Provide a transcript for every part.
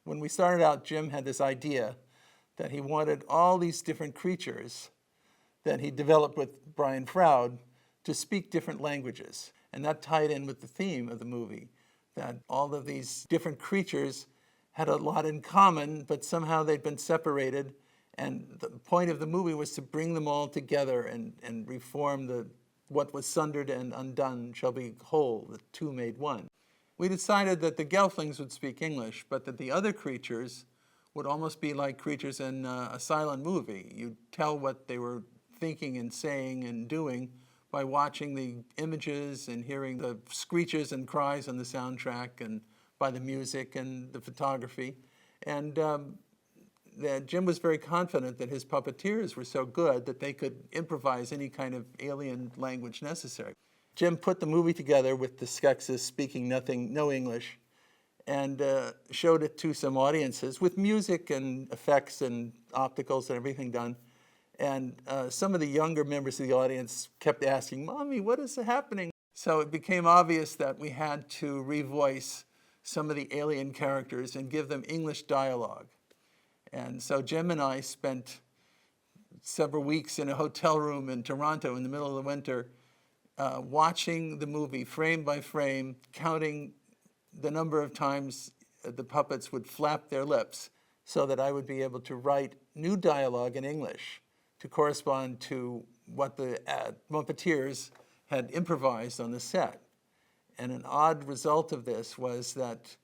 When we started out, Jim had this idea that he wanted all these different creatures that he developed with Brian Froud to speak different languages. And that tied in with the theme of the movie, that all of these different creatures had a lot in common, but somehow they'd been separated. And the point of the movie was to bring them all together and reform what was sundered and undone shall be whole, the two made one. We decided that the Gelflings would speak English, but that the other creatures would almost be like creatures in a silent movie. You'd tell what they were thinking and saying and doing by watching the images and hearing the screeches and cries on the soundtrack and by the music and the photography. And that Jim was very confident that his puppeteers were so good that they could improvise any kind of alien language necessary. Jim put the movie together with the Skeksis speaking no English, and showed it to some audiences with music and effects and opticals and everything done. And some of the younger members of the audience kept asking, "Mommy, what is happening?" So it became obvious that we had to revoice some of the alien characters and give them English dialogue. And so Jim and I spent several weeks in a hotel room in Toronto in the middle of the winter, watching the movie frame by frame, counting the number of times the puppets would flap their lips so that I would be able to write new dialogue in English to correspond to what the puppeteers had improvised on the set. And an odd result of this was that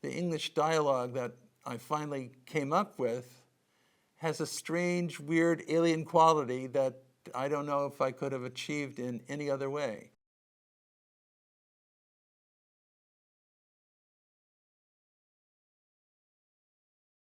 the English dialogue that I finally came up with has a strange, weird alien quality that I don't know if I could have achieved in any other way.